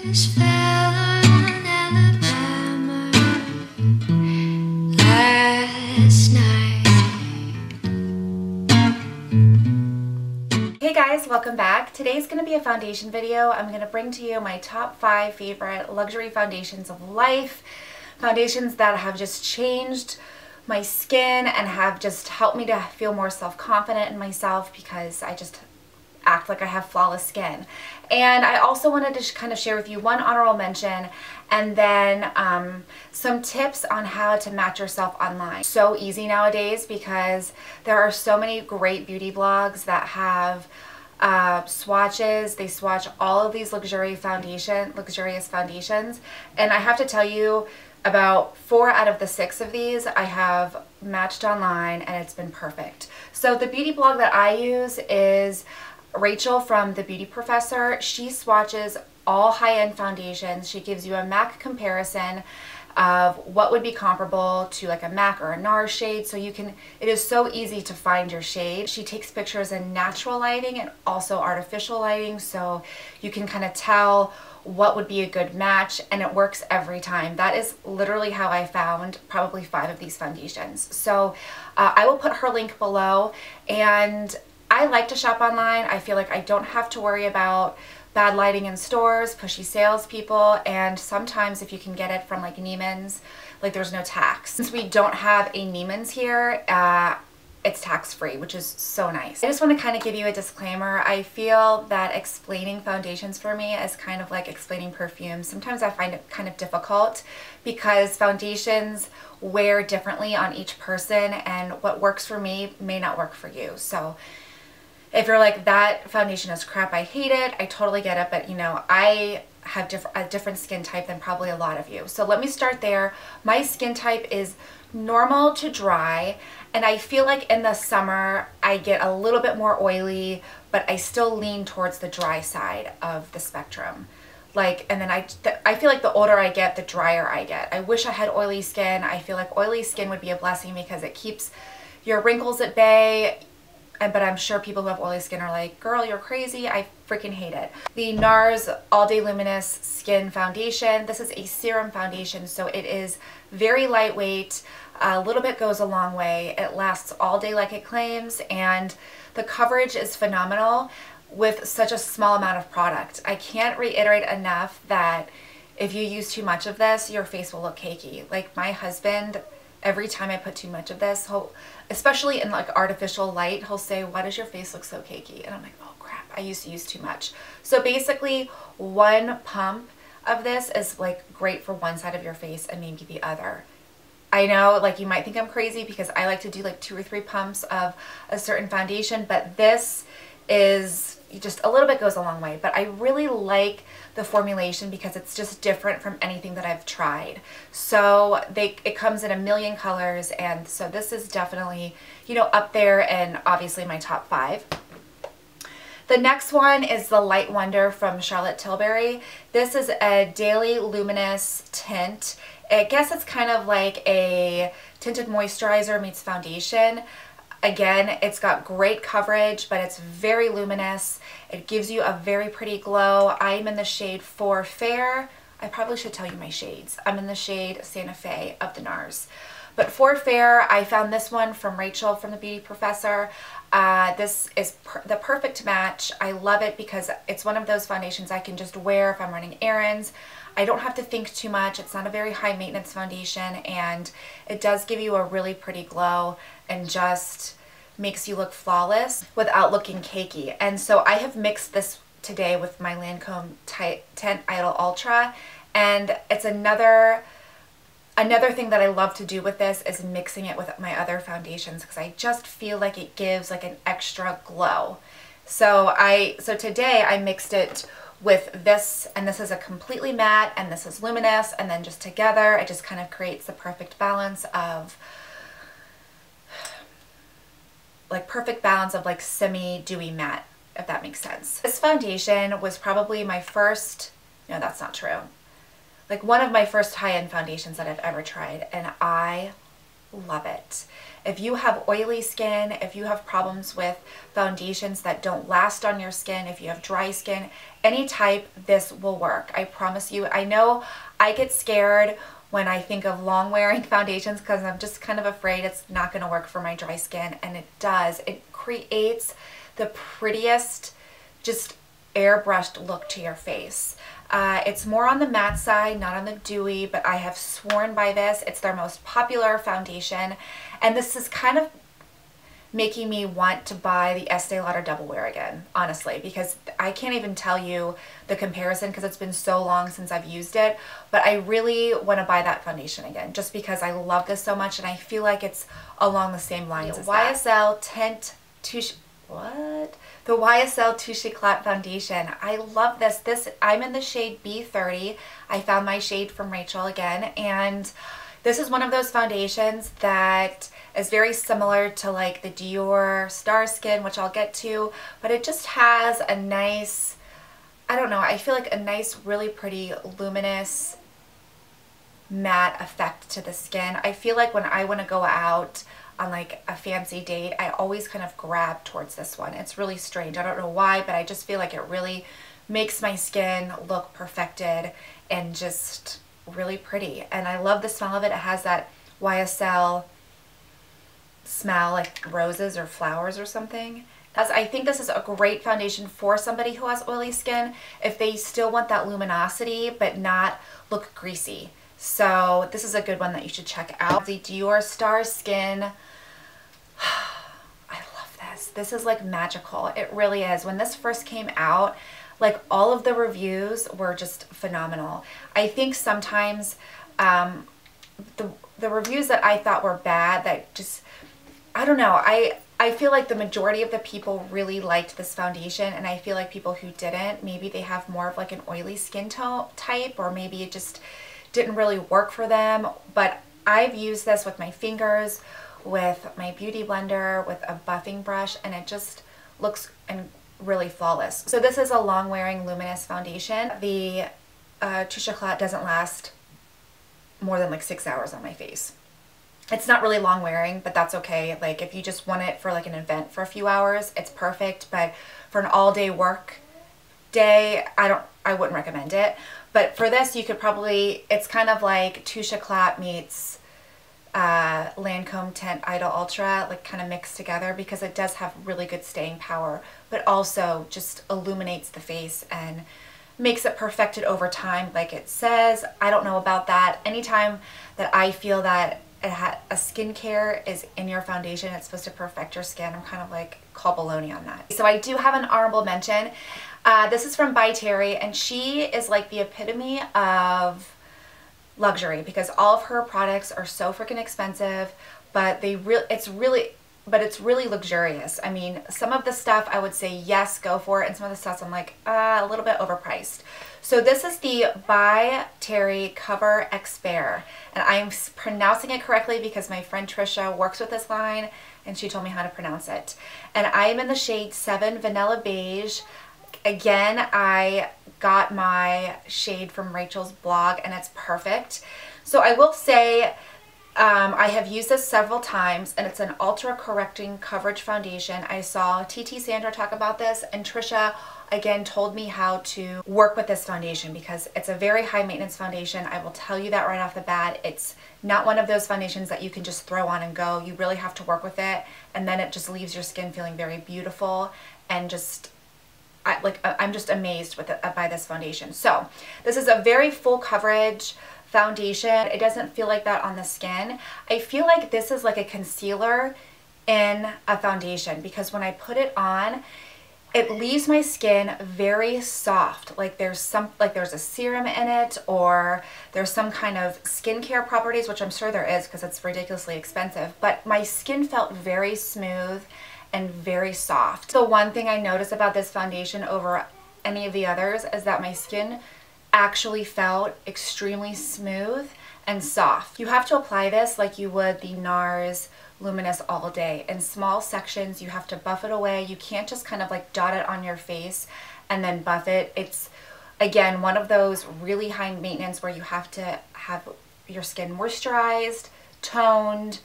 just fell on Alabama last night. Hey guys, welcome back. Today's going to be a foundation video. I'm going to bring to you my top 5 favorite luxury foundations of life. Foundations that have just changed my skin and have just helped me to feel more self-confident in myself because I just act like I have flawless skin. And I also wanted to kind of share with you one honorable mention and then some tips on how to match yourself online. So easy nowadays because there are so many great beauty blogs that have swatches. They swatch all of these luxurious foundations, and I have to tell you, about 4 out of the 6 of these I have matched online and it's been perfect. So the beauty blog that I use is Rachel from The Beauty Professor. She swatches all high-end foundations. She gives you a MAC comparison of what would be comparable to like a MAC or a Nars shade, so you can, it is so easy to find your shade. She takes pictures in natural lighting and also artificial lighting, so you can kind of tell what would be a good match, and it works every time. That is literally how I found probably 5 of these foundations. So I will put her link below, and I like to shop online. I feel like I don't have to worry about bad lighting in stores, pushy salespeople, and sometimes if you can get it from like Neiman's, like there's no tax. Since we don't have a Neiman's here, it's tax-free, which is so nice. I just want to kind of give you a disclaimer. I feel that explaining foundations for me is kind of like explaining perfume. Sometimes I find it kind of difficult because foundations wear differently on each person, and what works for me may not work for you. So if you're like, that foundation is crap, I hate it, I totally get it, but you know, I have a different skin type than probably a lot of you. So let me start there. My skin type is normal to dry, and I feel like in the summer I get a little bit more oily, but I still lean towards the dry side of the spectrum. Like, and then I feel like the older I get, the drier I get. I wish I had oily skin. I feel like oily skin would be a blessing because it keeps your wrinkles at bay. But I'm sure people who have oily skin are like, girl, you're crazy. I freaking hate it. The Nars All Day Luminous Skin Foundation. This is a serum foundation, so it is very lightweight. A little bit goes a long way. It lasts all day like it claims, and the coverage is phenomenal with such a small amount of product. I can't reiterate enough that if you use too much of this, your face will look cakey. Like my husband, every time I put too much of this, especially in like artificial light, he'll say, why does your face look so cakey? And I'm like, oh crap, I used to use too much. So basically 1 pump of this is like great for one side of your face and maybe the other. I know, like, you might think I'm crazy because I like to do like 2 or 3 pumps of a certain foundation, but this is just a little bit goes a long way. But I really like the formulation because it's just different from anything that I've tried. So it comes in a million colors, and so this is definitely, you know, up there and obviously my top 5. The next one is the Light Wonder from Charlotte Tilbury. This is a daily luminous tint. I guess it's kind of like a tinted moisturizer meets foundation. Again, it's got great coverage, but it's very luminous. It gives you a very pretty glow. I'm in the shade 4 Fair. I probably should tell you my shades. I'm in the shade Santa Fe of the Nars. But 4 Fair, I found this one from Rachel from The Beauty Professor. This is the perfect match. I love it because it's one of those foundations I can just wear if I'm running errands. I don't have to think too much. It's not a very high maintenance foundation, and it does give you a really pretty glow and just makes you look flawless without looking cakey. And so I have mixed this today with my Lancome Tint Idol Ultra, and it's another thing that I love to do with this is mixing it with my other foundations because I just feel like it gives like an extra glow. So today I mixed it with this, and this is a completely matte, and this is luminous, and then just together it just kind of creates the perfect balance of like semi-dewy matte, if that makes sense. This foundation was probably my first, no, that's not true, like one of my first high-end foundations that I've ever tried, and I love it. If you have oily skin, if you have problems with foundations that don't last on your skin, if you have dry skin, any type, this will work. I promise you. I know I get scared when I think of long wearing foundations because I'm just kind of afraid it's not going to work for my dry skin, and it does. It creates the prettiest, just airbrushed look to your face. It's more on the matte side, not on the dewy, but I have sworn by this. It's their most popular foundation, and this is kind of making me want to buy the Estee Lauder Double Wear again, honestly, because I can't even tell you the comparison because it's been so long since I've used it, but I really want to buy that foundation again just because I love this so much, and I feel like it's along the same lines as YSL Tint Touche. What? The YSL Touche Éclat foundation. I love this. I'm in the shade B30. I found my shade from Rachel again, and this is one of those foundations that is very similar to like the Dior Star Skin, which I'll get to, but it just has a nice, I don't know, I feel like a nice, really pretty, luminous, matte effect to the skin. I feel like when I want to go out on like a fancy date, I always kind of grab towards this one. It's really strange. I don't know why, but I just feel like it really makes my skin look perfected and just really pretty. And I love the smell of it. It has that YSL smell, like roses or flowers or something. As I think this is a great foundation for somebody who has oily skin if they still want that luminosity but not look greasy. So this is a good one that you should check out. The Dior Star Skin. I love this. This is like magical. It really is. When this first came out, like all of the reviews were just phenomenal. I think sometimes the reviews that I thought were bad, that just, I don't know, I feel like the majority of the people really liked this foundation, and I feel like people who didn't, maybe they have more of like an oily skin tone type, or maybe it just didn't really work for them. But I've used this with my fingers, with my beauty blender, with a buffing brush, and it just looks really flawless. So this is a long wearing luminous foundation. The Touche Éclat doesn't last more than like 6 hours on my face. It's not really long wearing, but that's okay. Like if you just want it for like an event for a few hours, it's perfect. But for an all day work day, I wouldn't recommend it. But for this, you could probably, it's kind of like Touche Éclat meets Lancome Tint Idol Ultra, like kind of mixed together, because it does have really good staying power, but also just illuminates the face and makes it perfected over time like it says. I don't know about that. Anytime that I feel that a skincare is in your foundation, it's supposed to perfect your skin, I'm kind of like, call baloney on that. So I do have an honorable mention. This is from By Terry, and she is like the epitome of luxury because all of her products are so freaking expensive, but it's really luxurious. I mean, some of the stuff I would say yes, go for it, and some of the stuff I'm like a little bit overpriced. So this is the By Terry Cover Expert, and I'm pronouncing it correctly because my friend Trisha works with this line and she told me how to pronounce it. And I am in the shade 7 Vanilla Beige. Again, I got my shade from Rachel's blog and it's perfect. So I will say I have used this several times, and it's an ultra correcting coverage foundation. I saw TT Sandra talk about this, and Trisha again told me how to work with this foundation because it's a very high maintenance foundation. I will tell you that right off the bat. It's not one of those foundations that you can just throw on and go. You really have to work with it, and then it just leaves your skin feeling very beautiful and just I'm just amazed with it by this foundation. So this is a very full coverage foundation. It doesn't feel like that on the skin. I feel like this is like a concealer in a foundation because when I put it on, it leaves my skin very soft. Like there's a serum in it, or there's some kind of skincare properties, which I'm sure there is because it's ridiculously expensive, but my skin felt very smooth and very soft. The one thing I noticed about this foundation over any of the others is that my skin actually felt extremely smooth and soft. You have to apply this like you would the Nars Luminous all day. In small sections, you have to buff it away. You can't just kind of like dot it on your face and then buff it. It's, again, one of those really high maintenance where you have to have your skin moisturized, toned,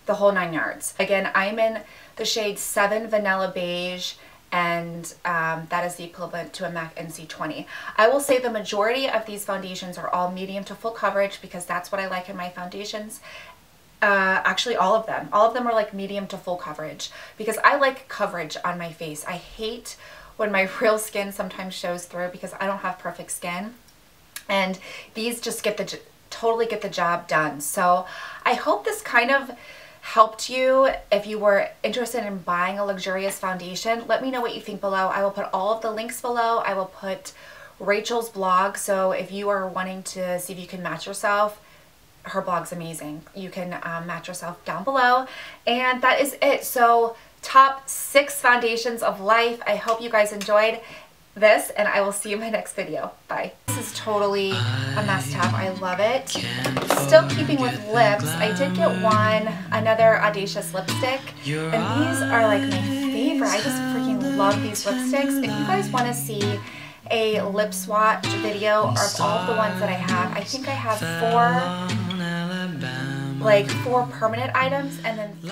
the whole 9 yards. Again, I'm in the shade 7 Vanilla Beige, and that is the equivalent to a MAC NC20. I will say the majority of these foundations are all medium to full coverage because that's what I like in my foundations. Actually, all of them are like medium to full coverage because I like coverage on my face. I hate when my real skin sometimes shows through because I don't have perfect skin, and these just totally get the job done. So I hope this kind of helped you. If you were interested in buying a luxurious foundation, let me know what you think below. I will put all of the links below. I will put Rachel's blog, so if you are wanting to see if you can match yourself, her blog's amazing. You can match yourself down below. And that is it. So top 6 foundations of life. I hope you guys enjoyed this, and I will see you in my next video. Bye. This is totally a must-have. I love it. Still keeping with lips, I did get another Audacious lipstick, and these are like my favorite. I just freaking love these lipsticks. If you guys want to see a lip swatch video of all of the ones that I have, I think I have 4 permanent items and then 3